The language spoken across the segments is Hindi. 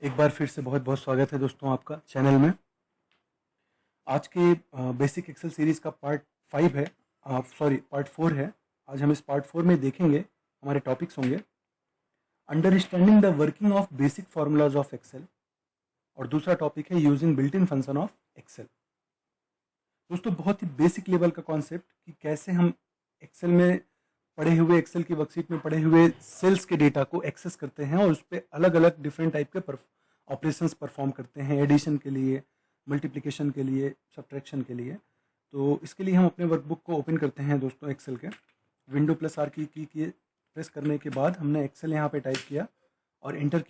एक बार फिर से बहुत बहुत स्वागत है दोस्तों आपका चैनल में। आज के बेसिक एक्सेल सीरीज़ का पार्ट 5 है, पार्ट 4 है। आज हम इस पार्ट 4 में देखेंगे, हमारे टॉपिक्स होंगे understanding the working of basic formulas of Excel और दूसरा टॉपिक है using built in function of Excel. दोस्तों बहुत ही बेसिक लेवल का कॉन्सेप्ट कि कैसे हम एक्सेल में पढ़े हुए, एक्सेल की वर्कशीट में पढ़े हुए सेल्स के डेटा को एक्सेस करते हैं और उस पर अलग अलग डिफरेंट टाइप के ऑपरेशंस परफॉर्म करते हैं, एडिशन के लिए, मल्टीप्लिकेशन के लिए, सब्ट्रैक्शन के लिए। तो इसके लिए हम अपने वर्कबुक को ओपन करते हैं दोस्तों। एक्सेल के विंडो प्लस आर की प्रेस करने के बाद हमने एक्सेल यहाँ पे टाइप किया और इंटर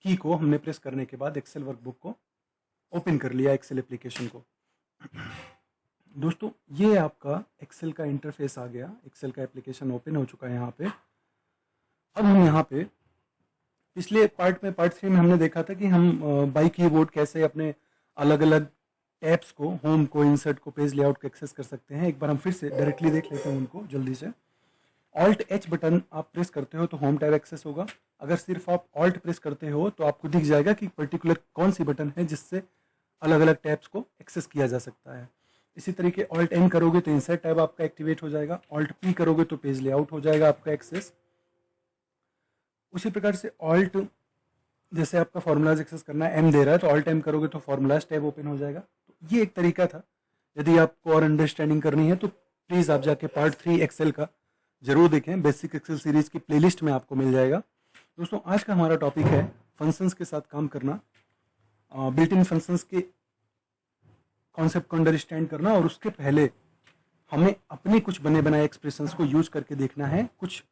की को हमने प्रेस करने के बाद एक्सेल वर्कबुक को ओपन कर लिया, एक्सेल एप्लीकेशन को। दोस्तों ये आपका एक्सेल का इंटरफेस आ गया, एक्सेल का एप्लीकेशन ओपन हो चुका है यहाँ पे। अब हम यहाँ पे पिछले पार्ट 3 में हमने देखा था कि हम बाई कीबोर्ड कैसे अपने अलग अलग टैब्स को, होम को, इंसर्ट को, पेज लेआउट को एक्सेस कर सकते हैं। एक बार हम फिर से डायरेक्टली देख लेते हैं उनको जल्दी से। ऑल्ट एच बटन आप प्रेस करते हो तो होम टैब एक्सेस होगा। अगर सिर्फ आप ऑल्ट प्रेस करते हो तो आपको दिख जाएगा कि पर्टिकुलर कौन सी बटन है जिससे अलग अलग टैब्स को एक्सेस किया जा सकता है। इसी तरीके ऑल्ट एन करोगे तो इंसर्ट टैब आपका एक्टिवेट हो जाएगा। ऑल्ट पी करोगे तो पेज लेआउट हो जाएगा आपका एक्सेस। उसी प्रकार से ऑल्ट, जैसे आपका फॉर्मूलाज एक्सेस करना है, एम दे रहा है तो ऑल्ट एम करोगे तो फॉर्मूलाज टैब ओपन हो जाएगा। तो ये एक तरीका था। यदि आपको और अंडरस्टैंडिंग करनी है तो प्लीज़ आप जाके पार्ट 3 एक्सेल का जरूर देखें, बेसिक एक्सेल सीरीज की प्लेलिस्ट में आपको मिल जाएगा। दोस्तों आज का हमारा टॉपिक है फंक्शंस के साथ काम करना, बिल्ट इन फंक्शंस के कॉन्सेप्ट को अंडरस्टैंड करना, और उसके पहले हमें अपने कुछ बने बनाए एक्सप्रेशंस को यूज करके देखना है। कुछ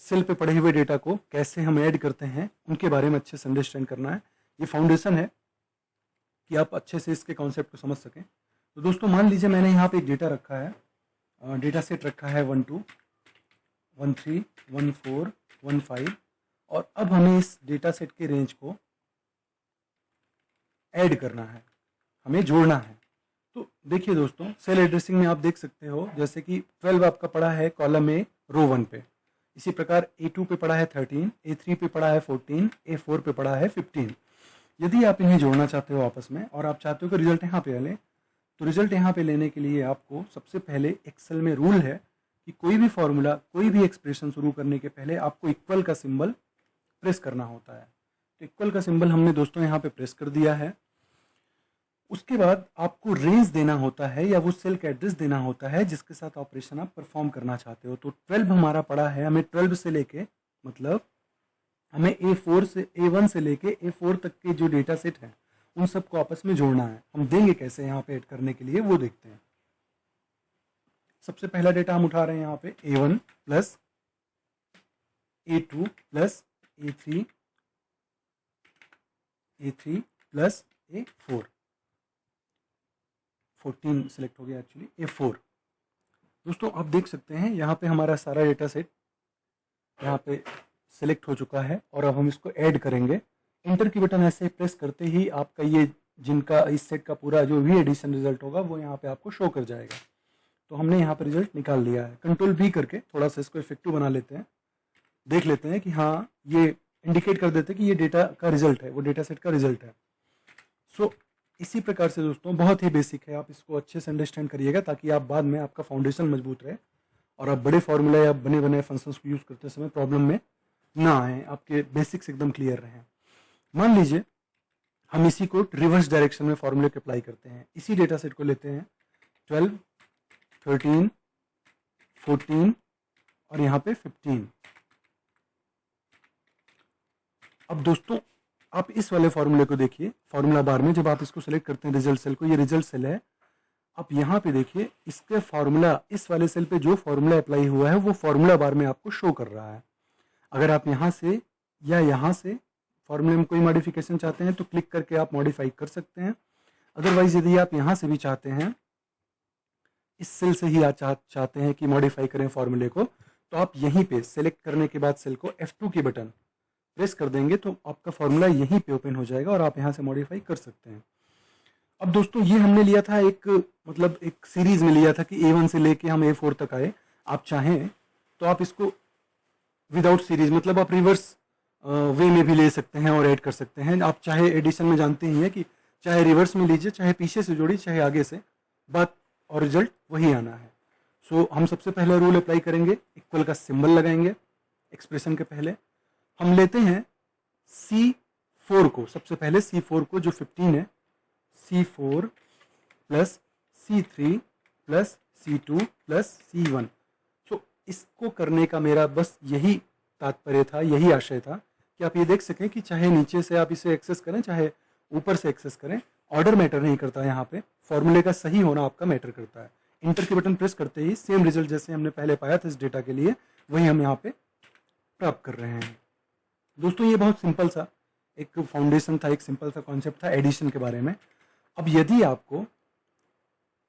सेल पे पड़े हुए डेटा को कैसे हम ऐड करते हैं उनके बारे में अच्छे से अंडरस्टैंड करना है। ये फाउंडेशन है कि आप अच्छे से इसके कॉन्सेप्ट को समझ सकें। तो दोस्तों मान लीजिए मैंने यहाँ पे एक डेटा रखा है, डेटा सेट रखा है 1 2 1 3 1 4 1 5, और अब हमें इस डेटा सेट के रेंज को ऐड करना है, हमें जोड़ना है। तो देखिए दोस्तों, सेल एड्रेसिंग में आप देख सकते हो जैसे कि 12 आपका पड़ा है कॉलम ए रो 1 पे, इसी प्रकार A2 पे पड़ा है 13, A3 पे पड़ा है 14, A4 पे पड़ा है 15। यदि आप इन्हें जोड़ना चाहते हो आपस में और आप चाहते हो कि रिजल्ट यहाँ पे लें, तो रिजल्ट यहाँ पे लेने के लिए आपको सबसे पहले एक्सेल में रूल है कि कोई भी फॉर्मूला, कोई भी एक्सप्रेशन शुरू करने के पहले आपको इक्वल का सिंबल प्रेस करना होता है। तो इक्वल का सिंबल हमने दोस्तों यहाँ पे प्रेस कर दिया है। उसके बाद आपको रेंज देना होता है या वो सेल का एड्रेस देना होता है जिसके साथ ऑपरेशन आप परफॉर्म करना चाहते हो। तो 12 हमारा पड़ा है, हमें 12 से लेके, मतलब हमें A1 से लेके A4 तक के जो डेटा सेट है उन सबको आपस में जोड़ना है। हम देंगे कैसे यहाँ पे ऐड करने के लिए, वो देखते हैं। सबसे पहला डेटा हम उठा रहे हैं यहाँ पे A1 plus A2 plus A3 plus A4, 14 select हो गया एक्चुअली, A4। दोस्तों आप देख सकते हैं यहाँ पे हमारा सारा डेटा सेट यहाँ पे सिलेक्ट हो चुका है और अब हम इसको ऐड करेंगे। इंटर की बटन ऐसे प्रेस करते ही आपका ये, जिनका इस सेट का पूरा जो भी एडिशन रिजल्ट होगा वो यहाँ पे आपको शो कर जाएगा। तो हमने यहाँ पे रिजल्ट निकाल लिया है। कंट्रोल V करके थोड़ा सा इसको इफेक्टिव बना लेते हैं, देख लेते हैं कि हाँ ये इंडिकेट कर देते हैं कि ये डेटा का रिजल्ट है, वो डेटा सेट का रिजल्ट है। सो इसी प्रकार से दोस्तों बहुत ही बेसिक है, आप इसको अच्छे से अंडरस्टैंड करिएगा ताकि आप बाद में आपका फाउंडेशन मजबूत रहे और आप बड़े फॉर्मूला या बने बनाए फंक्शंस को यूज करते समय प्रॉब्लम में ना आए, आपके बेसिक्स एकदम क्लियर रहें। मान लीजिए हम इसी को रिवर्स डायरेक्शन में फॉर्मूले को अप्लाई करते हैं। इसी डेटा सेट को लेते हैं 12, 13, 14 और यहाँ पे 15। अब दोस्तों आप इस वाले फॉर्मूले को देखिए, फॉर्मूला बार में जब आप इसको सेलेक्ट करते हैं रिजल्ट सेल को, ये रिजल्ट सेल है। आप यहाँ पे देखिए इसके फॉर्मूला, इस वाले सेल पे जो फॉर्मूला अप्लाई हुआ है वो फॉर्मूला बार में आपको शो कर रहा है। अगर आप यहाँ से या यहाँ से फॉर्मूले में कोई मॉडिफिकेशन चाहते हैं तो क्लिक करके आप मॉडिफाई कर सकते हैं। अदरवाइज यदि आप यहाँ से भी चाहते हैं, इस सेल से ही आप चाहते हैं कि मॉडिफाई करें फॉर्मूले को, तो आप यहीं पे सेलेक्ट करने के बाद सेल को F2 की बटन प्रेस कर देंगे तो आपका फॉर्मूला यहीं पे ओपन हो जाएगा और आप यहाँ से मॉडिफाई कर सकते हैं। अब दोस्तों ये हमने लिया था एक, मतलब एक सीरीज में लिया था कि A1 से लेके हम A4 तक आए। आप चाहें तो आप इसको विदाउट सीरीज, मतलब आप रिवर्स वे में भी ले सकते हैं और ऐड कर सकते हैं। आप चाहे एडिशन में जानते ही हैं कि चाहे रिवर्स में लीजिए, चाहे पीछे से जोड़िए, चाहे आगे से, बात और रिजल्ट वही आना है। सो हम सबसे पहले रूल अप्लाई करेंगे, इक्वल का सिंबल लगाएंगे एक्सप्रेशन के पहले। हम लेते हैं C4 को, सबसे पहले C4 को जो 15 है, C4 plus C3 plus C2 plus C1। सो इसको करने का मेरा बस यही तात्पर्य था, यही आशय था कि आप ये देख सकें कि चाहे नीचे से आप इसे एक्सेस करें, चाहे ऊपर से एक्सेस करें, ऑर्डर मैटर नहीं करता। यहाँ पे फॉर्मूले का सही होना आपका मैटर करता है। इंटर के बटन प्रेस करते ही सेम रिजल्ट जैसे हमने पहले पाया था इस डेटा के लिए, वही हम यहाँ पे प्राप्त कर रहे हैं। दोस्तों ये बहुत सिंपल सा एक फाउंडेशन था, एक सिंपल सा कॉन्सेप्ट था एडिशन के बारे में। अब यदि आपको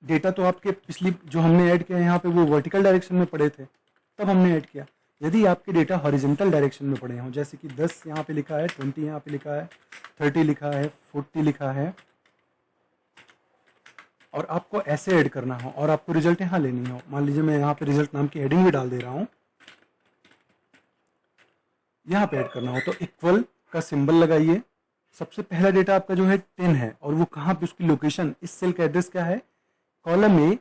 डेटा, तो आपके पिछली जो हमने ऐड किया यहाँ पे वो वर्टिकल डायरेक्शन में पड़े थे, तब हमने ऐड किया। यदि आपके डेटा हॉरिजॉन्टल डायरेक्शन में पड़े हों, जैसे कि 10 यहाँ पे लिखा है, 20 यहाँ पे लिखा है, 30 लिखा है, 40 लिखा है, और आपको ऐसे ऐड करना हो और आपको रिजल्ट यहाँ लेनी हो, मान लीजिए मैं यहाँ पे रिजल्ट नाम की हेडिंग भी डाल दे रहा हूँ, यहाँ पे ऐड करना हो तो इक्वल का सिंबल लगाइए। सबसे पहला डेटा आपका जो है 10 है, और वो कहाँ पे, उसकी लोकेशन, इस सेल का एड्रेस क्या है, कॉलम ए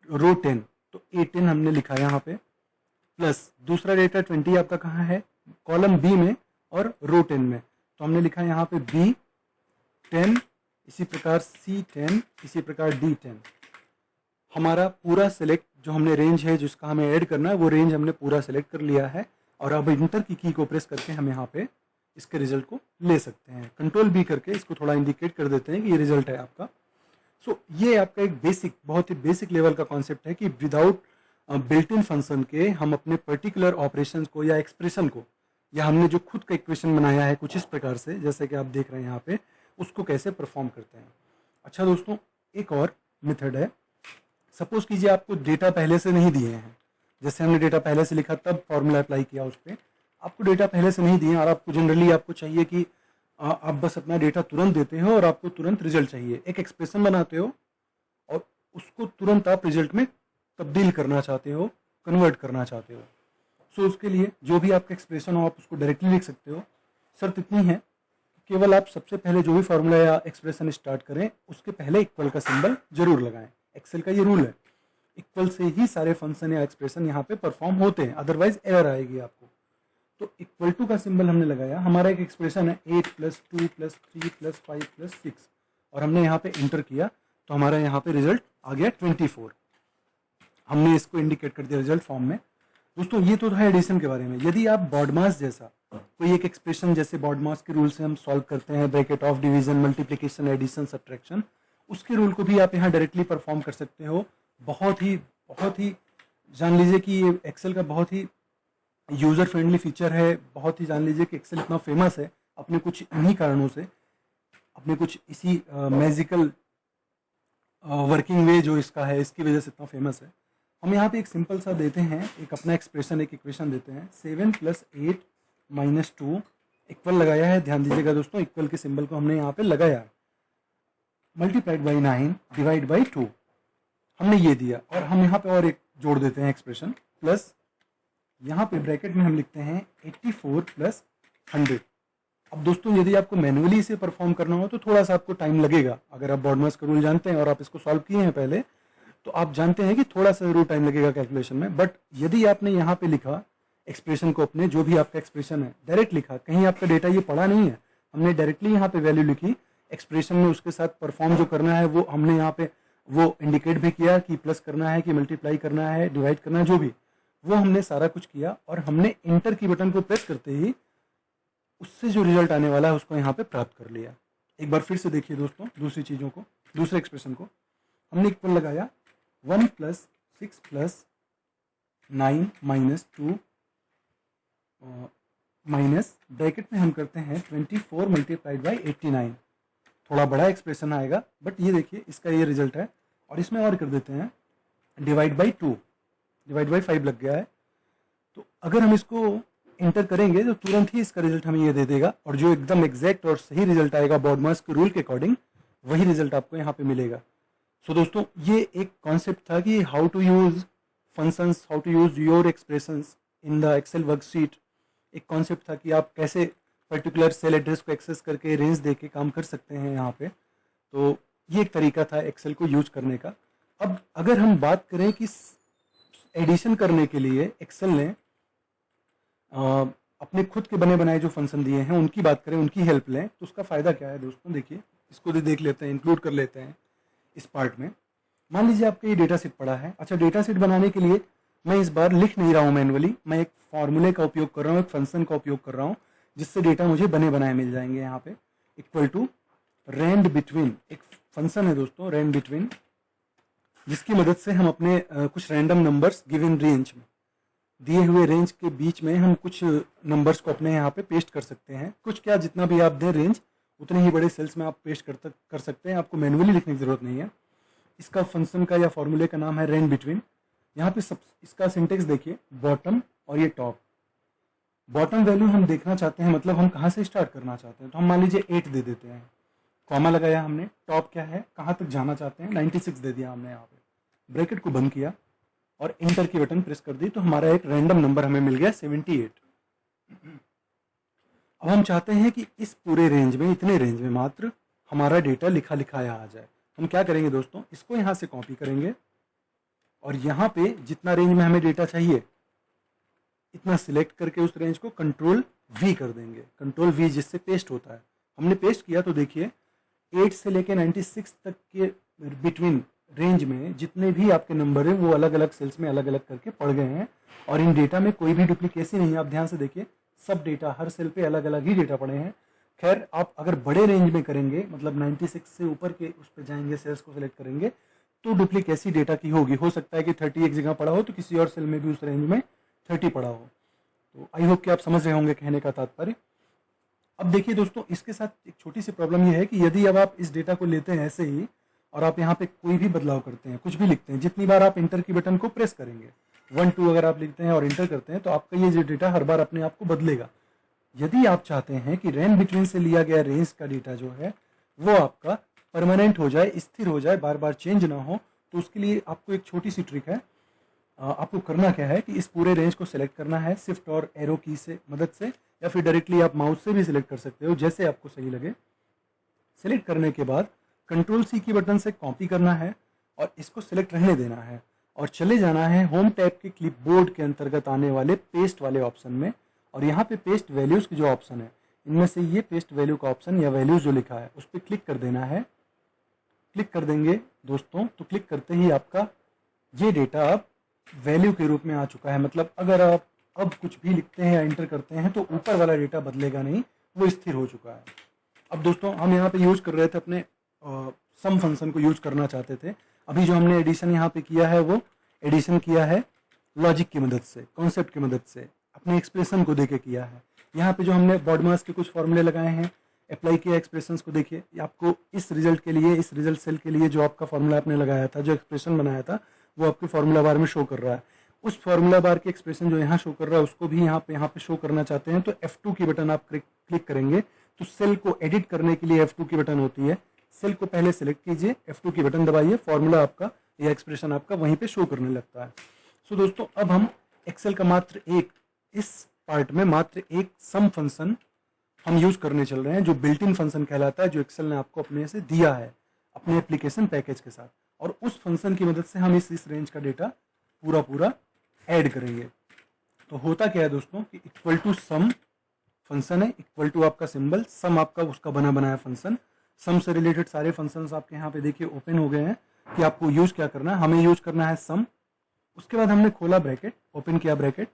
रो 10, तो A10 हमने लिखा है यहाँ पे, प्लस दूसरा डेटा 20 आपका कहाँ है, कॉलम बी में और रो 10 में, तो हमने लिखा है यहाँ पे B10, इसी प्रकार C10, इसी प्रकार D10। हमारा पूरा सेलेक्ट जो हमने रेंज है जिसका हमें ऐड करना है, वो रेंज हमने पूरा सेलेक्ट कर लिया है, और अब इंटर की को प्रेस करके हम यहाँ पे इसके रिजल्ट को ले सकते हैं। कंट्रोल B करके इसको थोड़ा इंडिकेट कर देते हैं कि ये रिजल्ट है आपका। सो ये आपका एक बेसिक, बहुत ही बेसिक लेवल का कॉन्सेप्ट है कि विदाउट बिल्ट इन फंक्शन के हम अपने पर्टिकुलर ऑपरेशंस को या एक्सप्रेशन को, या हमने जो खुद का इक्वेशन बनाया है कुछ इस प्रकार से, जैसे कि आप देख रहे हैं यहाँ पे, उसको कैसे परफॉर्म करते हैं। अच्छा दोस्तों, एक और मेथड है। सपोज कीजिए आपको डेटा पहले से नहीं दिए हैं, जैसे हमने डेटा पहले से लिखा तब फॉर्मूला अप्लाई किया उस पर, आपको डेटा पहले से नहीं दिए और आपको जनरली आपको चाहिए कि आप बस अपना डेटा तुरंत देते हो और आपको तुरंत रिजल्ट चाहिए, एक एक्सप्रेशन बनाते हो और उसको तुरंत आप रिजल्ट में तब्दील करना चाहते हो, कन्वर्ट करना चाहते हो। सो उसके लिए जो भी आपका एक्सप्रेशन हो आप उसको डायरेक्टली लिख सकते हो। शर्त इतनी है, केवल आप सबसे पहले जो भी फॉर्मूला या एक्सप्रेशन स्टार्ट करें उसके पहले इक्वल का सिंबल जरूर लगाएं। एक्सेल का ये रूल है, इक्वल से ही सारे फंक्शन या एक्सप्रेशन यहाँ पे परफॉर्म होते हैं, अदरवाइज एरर आएगी आपको। तो इक्वल टू का सिंबल हमने लगाया, हमारा एक एक्सप्रेशन है 8 + 2 + 3 + 5 + 6, और हमने यहाँ पे इंटर किया तो हमारा यहाँ पे रिजल्ट आ गया 24। हमने इसको इंडिकेट कर दिया रिजल्ट फॉर्म में। दोस्तों ये तो था एडिशन के बारे में। यदि आप बॉडमास जैसा कोई एक एक्सप्रेशन, जैसे बॉडमास के रूल से हम सॉल्व करते हैं, bracket of division, multiplication, addition, subtraction, उसके रूल को भी आप यहाँ डायरेक्टली परफॉर्म कर सकते हो। बहुत ही जान लीजिए कि ये एक्सेल का बहुत ही यूज़र फ्रेंडली फीचर है। बहुत ही जान लीजिए कि एक्सेल इतना फेमस है अपने कुछ इन्हीं कारणों से, अपने कुछ इसी मैजिकल वर्किंग वे जो इसका है, इसकी वजह से इतना फेमस है। हम यहाँ पे एक सिंपल सा देते हैं, एक अपना एक्सप्रेशन, एक इक्वेशन देते हैं, 7 + 8 - 2, इक्वल लगाया है। ध्यान दीजिएगा दोस्तों, इक्वल के सिंबल को हमने यहाँ पे लगाया है, मल्टीप्लाइड बाई 9 डिवाइड बाई 2 हमने ये दिया, और हम यहाँ पे और एक जोड़ देते हैं एक्सप्रेशन, प्लस यहाँ पे ब्रैकेट में हम लिखते हैं 84 + 100। अब दोस्तों यदि आपको मैन्युअली इसे परफॉर्म करना हो तो थोड़ा सा आपको टाइम लगेगा। अगर आप बॉडमास का रूल जानते हैं और आप इसको सॉल्व किए हैं पहले, तो आप जानते हैं कि थोड़ा सा जरूर टाइम लगेगा कैलकुलेशन में। बट यदि आपने यहाँ पे लिखा एक्सप्रेशन को, अपने जो भी आपका एक्सप्रेशन है डायरेक्ट लिखा, कहीं आपका डेटा ये पढ़ा नहीं है, हमने डायरेक्टली यहाँ पे वैल्यू लिखी, एक्सप्रेशन में उसके साथ परफॉर्म जो करना है वो हमने यहाँ पे वो इंडिकेट भी किया कि प्लस करना है कि मल्टीप्लाई करना है, डिवाइड करना है, जो भी, वो हमने सारा कुछ किया, और हमने इंटर की बटन को प्रेस करते ही उससे जो रिजल्ट आने वाला है उसको यहाँ पे प्राप्त कर लिया। एक बार फिर से देखिए दोस्तों, दूसरी चीज़ों को, दूसरे एक्सप्रेशन को हमने इक्वल लगाया 1 + 6 + 9 - 2 माइनस ब्रैकेट में हम करते हैं 24 × 89। थोड़ा बड़ा एक्सप्रेशन आएगा, बट ये देखिए इसका ये रिजल्ट है। और इसमें और कर देते हैं डिवाइड बाई 2, डिवाइड बाई 5 लग गया है। तो अगर हम इसको इंटर करेंगे तो तुरंत ही इसका रिजल्ट हमें ये दे देगा, और जो एकदम एग्जैक्ट और सही रिजल्ट आएगा बॉडमास के रूल के अकॉर्डिंग, वही रिजल्ट आपको यहाँ पे मिलेगा। सो दोस्तों ये एक कॉन्सेप्ट था कि how to use functions, how to use your expressions in the Excel worksheet. एक कॉन्सेप्ट था कि आप कैसे पर्टिकुलर सेल एड्रेस को एक्सेस करके रेंज दे के काम कर सकते हैं यहाँ पे। तो ये एक तरीका था एक्सेल को यूज करने का। अब अगर हम बात करें कि एडिशन करने के लिए एक्सेल ने अपने खुद के बने बनाए जो फंक्शन दिए हैं उनकी बात करें, उनकी हेल्प लें, तो उसका फ़ायदा क्या है दोस्तों, देखिए इसको भी देख लेते हैं, इंक्लूड कर लेते हैं इस पार्ट में। मान लीजिए आपका ये डेटा सेट पड़ा है। अच्छा, डेटा सेट बनाने के लिए मैं इस बार लिख नहीं रहा हूँ मैनुअली, मैं एक फॉर्मूले का उपयोग कर रहा हूँ, एक फंक्शन का उपयोग कर रहा हूँ, जिससे डेटा मुझे बने बनाए मिल जाएंगे। यहाँ पे इक्वल टू रेंड बिटवीन, एक फंक्शन है दोस्तों रेंड बिटवीन, जिसकी मदद से हम अपने कुछ रैंडम नंबर्स गिवन रेंज में, दिए हुए रेंज के बीच में हम कुछ नंबर्स को अपने यहाँ पे पेस्ट कर सकते हैं। कुछ क्या, जितना भी आप दें रेंज उतने ही बड़े सेल्स में आप पेस्ट कर सकते हैं, आपको मैनुअली लिखने की जरूरत नहीं है। इसका फंक्शन का या फॉर्मूले का नाम है रेंज बिटवीन। यहाँ पे सब इसका सिंटेक्स देखिए, बॉटम और ये टॉप। बॉटम वैल्यू हम देखना चाहते हैं, मतलब हम कहाँ से स्टार्ट करना चाहते हैं, तो हम मान लीजिए 8 दे देते हैं, कॉमा लगाया हमने। टॉप क्या है, कहाँ तक जाना चाहते हैं, 96 दे दिया हमने यहाँ पे, ब्रैकेट को बंद किया और इंटर की बटन प्रेस कर दी, तो हमारा एक रैंडम नंबर हमें मिल गया 78। अब हम चाहते हैं कि इस पूरे रेंज में, इतने रेंज में मात्र हमारा डेटा लिखा लिखाया आ जाए। हम क्या करेंगे दोस्तों, इसको यहाँ से कॉपी करेंगे और यहाँ पे जितना रेंज में हमें डेटा चाहिए इतना सिलेक्ट करके उस रेंज को कंट्रोल V कर देंगे। कंट्रोल V जिससे पेस्ट होता है। हमने पेस्ट किया तो देखिए 8 से लेके 96 तक के बिटवीन रेंज में जितने भी आपके नंबर हैं वो अलग अलग सेल्स में अलग अलग करके पड़ गए हैं और इन डेटा में कोई भी डुप्लीकेसी नहीं है। आप ध्यान से देखिए, सब डेटा हर सेल पे अलग अलग ही डेटा पड़े हैं। खैर, आप अगर बड़े रेंज में करेंगे, मतलब 96 से ऊपर के उस पर जाएंगे, सेल्स को सिलेक्ट करेंगे, तो डुप्लीकेसी डेटा की होगी। हो सकता है कि 30 एक जगह पड़ा हो तो किसी और सेल में भी उस रेंज में 30 पड़ा हो। तो आई होप कि आप समझ रहे होंगे कहने का तात्पर्य। अब देखिए दोस्तों, इसके साथ एक छोटी सी प्रॉब्लम यह है कि यदि अब आप इस डेटा को लेते हैं ऐसे ही और आप यहाँ पे कोई भी बदलाव करते हैं, कुछ भी लिखते हैं, जितनी बार आप इंटर की बटन को प्रेस करेंगे, 1 2 अगर आप लिखते हैं और इंटर करते हैं, तो आपका ये जो डेटा हर बार अपने आप को बदलेगा। यदि आप चाहते हैं कि रेंज बिटवीन से लिया गया रेंज का डेटा जो है वो आपका परमानेंट हो जाए, स्थिर हो जाए, बार बार चेंज ना हो, तो उसके लिए आपको एक छोटी सी ट्रिक है। आपको करना क्या है कि इस पूरे रेंज को सिलेक्ट करना है शिफ्ट और एरो की से मदद से, या फिर डायरेक्टली आप माउस से भी सिलेक्ट कर सकते हो, जैसे आपको सही लगे। सिलेक्ट करने के बाद कंट्रोल C की बटन से कॉपी करना है और इसको सिलेक्ट रहने देना है और चले जाना है होम टैब के क्लिपबोर्ड के अंतर्गत आने वाले पेस्ट वाले ऑप्शन में। और यहाँ पे पेस्ट वैल्यूज की जो ऑप्शन है, इनमें से ये पेस्ट वैल्यू का ऑप्शन या वैल्यूज जो लिखा है उस पर क्लिक कर देना है। क्लिक कर देंगे दोस्तों, तो क्लिक करते ही आपका ये डेटा अब वैल्यू के रूप में आ चुका है। मतलब अगर आप अब कुछ भी लिखते हैं या इंटर करते हैं तो ऊपर वाला डेटा बदलेगा नहीं, वो स्थिर हो चुका है। अब दोस्तों, हम यहाँ पे यूज कर रहे थे अपने सम फंक्शन को यूज करना चाहते थे। अभी जो हमने एडिशन यहाँ पे किया है वो एडिशन किया है लॉजिक की मदद से, कॉन्सेप्ट की मदद से, अपने एक्सप्रेशन को देके किया है। यहाँ पे जो हमने बॉडमास के कुछ फॉर्मूले लगाए हैं, अप्लाई किया एक्सप्रेशंस को, देखिए आपको इस रिजल्ट के लिए, इस रिजल्ट सेल के लिए जो आपका फॉर्मूला आपने लगाया था, जो एक्सप्रेशन बनाया था, वो आपके फॉर्मूला बार में शो कर रहा है। उस फॉर्मूला बार के एक्सप्रेशन जो यहाँ शो कर रहा है उसको भी यहाँ पे शो करना चाहते हैं तो F2 की बटन आप क्लिक करेंगे तो सेल को एडिट करने के लिए F2 की बटन होती है। सेल को पहले सिलेक्ट कीजिए, F2 की बटन दबाइए, फॉर्मूला आपका या एक्सप्रेशन आपका वहीं पे शो करने लगता है। सो दोस्तों, अब हम एक्सेल का मात्र एक, इस पार्ट में मात्र एक सम फंक्शन हम यूज करने चल रहे हैं, जो बिल्ट इन फंक्शन कहलाता है, जो एक्सेल ने आपको अपने से दिया है अपने एप्लीकेशन पैकेज के साथ। और उस फंक्शन की मदद से हम इस रेंज का डेटा पूरा ऐड करेंगे। तो होता क्या है दोस्तों कि इक्वल टू सम फंक्शन है, इक्वल टू आपका सिंबल, सम आपका उसका बना बनाया फंक्शन। सम से रिलेटेड सारे फंक्शंस आपके यहाँ पे देखिए ओपन हो गए हैं कि आपको यूज क्या करना है। हमें यूज करना है सम। उसके बाद हमने खोला ब्रैकेट, ओपन किया ब्रैकेट।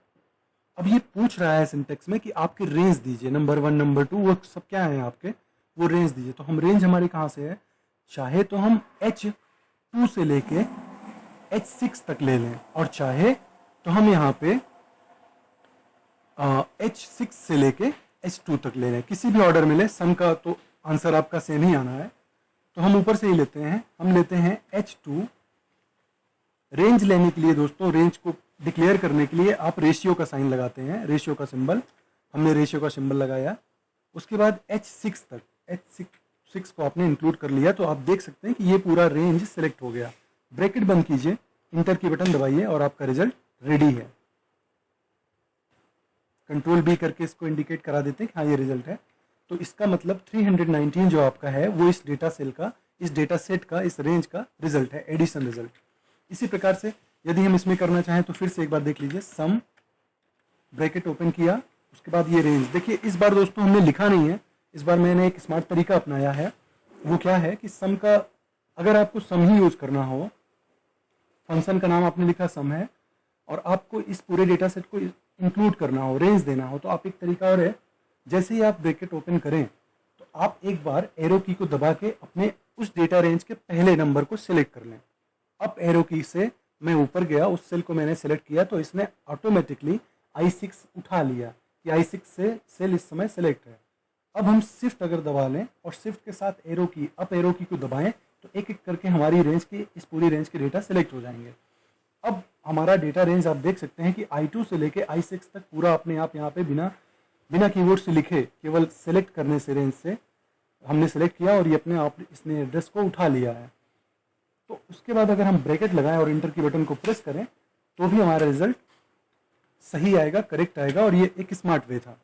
अब ये पूछ रहा है सिंटेक्स में कि आपके रेंज दीजिए, नंबर 1 नंबर 2 वो सब क्या है आपके, वो रेंज दीजिए। तो हम रेंज हमारी कहाँ से है, चाहे तो हम H2 से लेके H6 तक ले लें और चाहे तो हम यहाँ पे H6 से लेके H2 तक ले लें, किसी भी ऑर्डर में ले। सम का तो आंसर आपका सेम ही आना है, तो हम ऊपर से ही लेते हैं। हम लेते हैं H2। रेंज लेने के लिए दोस्तों, रेंज को डिक्लेयर करने के लिए आप रेशियो का साइन लगाते हैं, रेशियो का सिंबल। हमने रेशियो का सिंबल लगाया। उसके बाद H6 तक, H6 को आपने इंक्लूड कर लिया, तो आप देख सकते हैं कि ये पूरा रेंज सेलेक्ट हो गया। ब्रैकेट बंद कीजिए, इंटर की बटन दबाइए और आपका रिजल्ट रेडी है। कंट्रोल B करके इसको इंडिकेट करा देते हैं कि हाँ ये रिजल्ट है। तो इसका मतलब 319 जो आपका है वो इस डेटा सेल का, इस डेटा सेट का, इस रेंज का रिजल्ट है, एडिशन रिजल्ट। इसी प्रकार से यदि हम इसमें करना चाहें तो फिर से एक बार देख लीजिए, सम ब्रैकेट ओपन किया, उसके बाद ये रेंज। देखिए इस बार दोस्तों हमने लिखा नहीं है, इस बार मैंने एक स्मार्ट तरीका अपनाया है। वो क्या है कि सम का, अगर आपको सम ही यूज करना हो, फंक्शन का नाम आपने लिखा सम है, और आपको इस पूरे डेटा सेट को इंक्लूड करना हो, रेंज देना हो, तो आप एक तरीका और है, जैसे ही आप ब्रैकेट ओपन करें तो आप एक बार एरो की को दबा के अपने उस डेटा रेंज के पहले नंबर को सिलेक्ट कर लें। अब एरो की से मैं ऊपर गया, उस सेल को मैंने सेलेक्ट किया तो इसने ऑटोमेटिकली I6 उठा लिया कि I6 से सेल इस समय सेलेक्ट है। अब हम शिफ्ट अगर दबा लें और शिफ्ट के साथ एरो की, अप एरो की को दबाएं तो एक एक करके हमारी रेंज की, इस पूरी रेंज के डेटा सेलेक्ट हो जाएंगे। अब हमारा डेटा रेंज आप देख सकते हैं कि I2 से लेके I6 तक पूरा अपने आप यहाँ पे बिना कीबोर्ड से लिखे, केवल सेलेक्ट करने से रेंज से हमने सेलेक्ट किया और ये अपने आप इसने एड्रेस को उठा लिया है। तो उसके बाद अगर हम ब्रैकेट लगाएं और इंटर की बटन को प्रेस करें तो भी हमारा रिजल्ट सही आएगा, करेक्ट आएगा, और ये एक स्मार्ट वे था।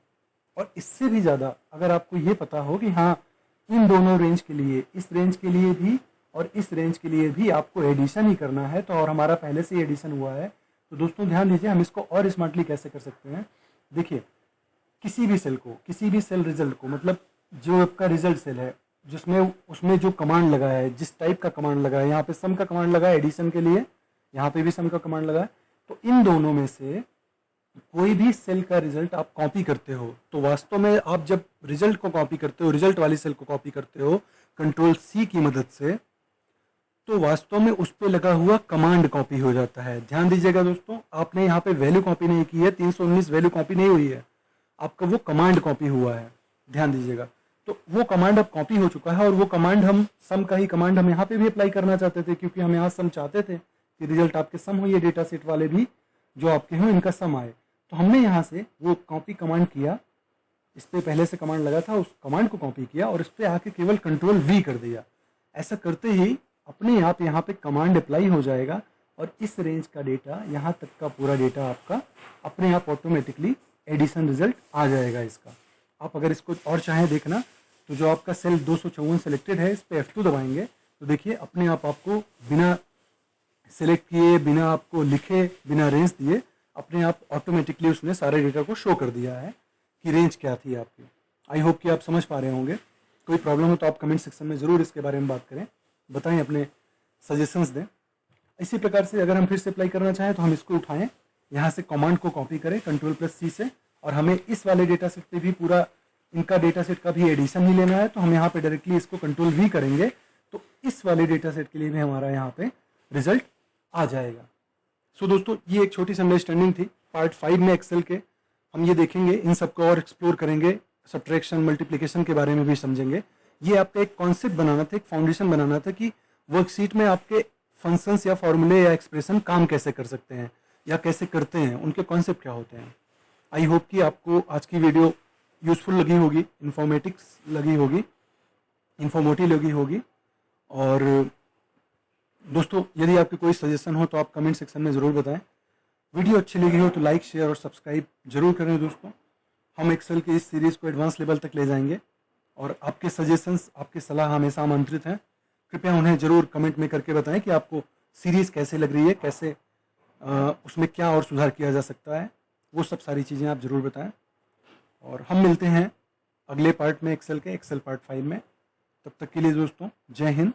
और इससे भी ज़्यादा अगर आपको ये पता हो कि हाँ इन दोनों रेंज के लिए, इस रेंज के लिए भी और इस रेंज के लिए भी आपको एडिशन ही करना है, तो और हमारा पहले से ही एडिशन हुआ है, तो दोस्तों ध्यान दीजिए हम इसको और स्मार्टली कैसे कर सकते हैं। देखिए किसी भी सेल को, किसी भी सेल रिजल्ट को, मतलब जो आपका रिजल्ट सेल है जिसमें उसमें जो कमांड लगा है, जिस टाइप का कमांड लगा है, यहाँ पे सम का कमांड लगा है एडिशन के लिए, यहाँ पे भी सम का कमांड लगा है, तो इन दोनों में से कोई भी सेल का रिजल्ट आप कॉपी करते हो तो वास्तव में आप जब रिजल्ट को कॉपी करते हो, रिजल्ट वाली सेल को कॉपी करते हो कंट्रोल C की मदद से, तो वास्तव में उस पर लगा हुआ कमांड कॉपी हो जाता है। ध्यान दीजिएगा दोस्तों, आपने यहाँ पे वैल्यू कॉपी नहीं की है, 319 वैल्यू कॉपी नहीं हुई है, आपका वो कमांड कॉपी हुआ है। ध्यान दीजिएगा, तो वो कमांड अब कॉपी हो चुका है और वो कमांड हम सम का ही कमांड हम यहाँ पे भी अप्लाई करना चाहते थे, क्योंकि हम यहाँ सम चाहते थे कि रिजल्ट आपके सम हो, ये डेटा सेट वाले भी जो आपके हों इनका सम आए। तो हमने यहाँ से वो कॉपी कमांड किया, इस पर पहले से कमांड लगा था, उस कमांड को कॉपी किया और इस पर आके केवल कंट्रोल V कर दिया। ऐसा करते ही अपने आप यहाँ पे कमांड अप्लाई हो जाएगा और इस रेंज का डेटा, यहाँ तक का पूरा डेटा आपका अपने आप ऑटोमेटिकली एडिशन रिजल्ट आ जाएगा इसका। आप अगर इसको और चाहें देखना तो जो आपका सेल 254 सेलेक्टेड है, इस पर F2 दबाएंगे तो देखिए अपने आप आपको बिना सेलेक्ट किए, बिना आपको लिखे, बिना रेंज दिए, अपने आप ऑटोमेटिकली उसने सारे डेटा को शो कर दिया है कि रेंज क्या थी आपकी। आई होप कि आप समझ पा रहे होंगे। कोई प्रॉब्लम हो तो आप कमेंट सेक्शन में ज़रूर इसके बारे में बात करें, बताएं, अपने सजेशंस दें। इसी प्रकार से अगर हम फिर से अप्लाई करना चाहें तो हम इसको उठाएं, यहाँ से कमांड को कॉपी करें Ctrl+C से, और हमें इस वाले डेटा सेट पे भी पूरा इनका डेटा सेट का भी एडिशन ही लेना है, तो हम यहाँ पे डायरेक्टली इसको Ctrl+V करेंगे तो इस वाले डेटा सेट के लिए भी हमारा यहाँ पे रिजल्ट आ जाएगा। सो दोस्तों ये एक छोटी सी अंडरस्टैंडिंग थी। पार्ट 5 में एक्सेल के हम ये देखेंगे, इन सबको और एक्सप्लोर करेंगे, सब्ट्रैक्शन मल्टीप्लिकेशन के बारे में भी समझेंगे। ये आपका एक कॉन्सेप्ट बनाना था, एक फाउंडेशन बनाना था कि वर्कशीट में आपके फंक्शंस या फॉर्मूले या एक्सप्रेशन काम कैसे कर सकते हैं या कैसे करते हैं, उनके कॉन्सेप्ट क्या होते हैं। आई होप कि आपको आज की वीडियो यूजफुल लगी होगी, इन्फॉर्मेटिक्स लगी होगी, इन्फॉर्मेटिव लगी होगी। और दोस्तों यदि आपके कोई सजेशन हो तो आप कमेंट सेक्शन में ज़रूर बताएं। वीडियो अच्छी लगी हो तो लाइक, शेयर और सब्सक्राइब जरूर करें दोस्तों। हम एक्सेल की इस सीरीज़ को एडवांस लेवल तक ले जाएंगे और आपके सजेशंस, आपकी सलाह हमेशा आमंत्रित हैं। कृपया उन्हें ज़रूर कमेंट में करके बताएं कि आपको सीरीज़ कैसे लग रही है, कैसे उसमें क्या और सुधार किया जा सकता है, वो सब सारी चीज़ें आप ज़रूर बताएं। और हम मिलते हैं अगले पार्ट में एक्सेल के, एक्सेल पार्ट 5 में। तब तक के लिए दोस्तों जय हिंद,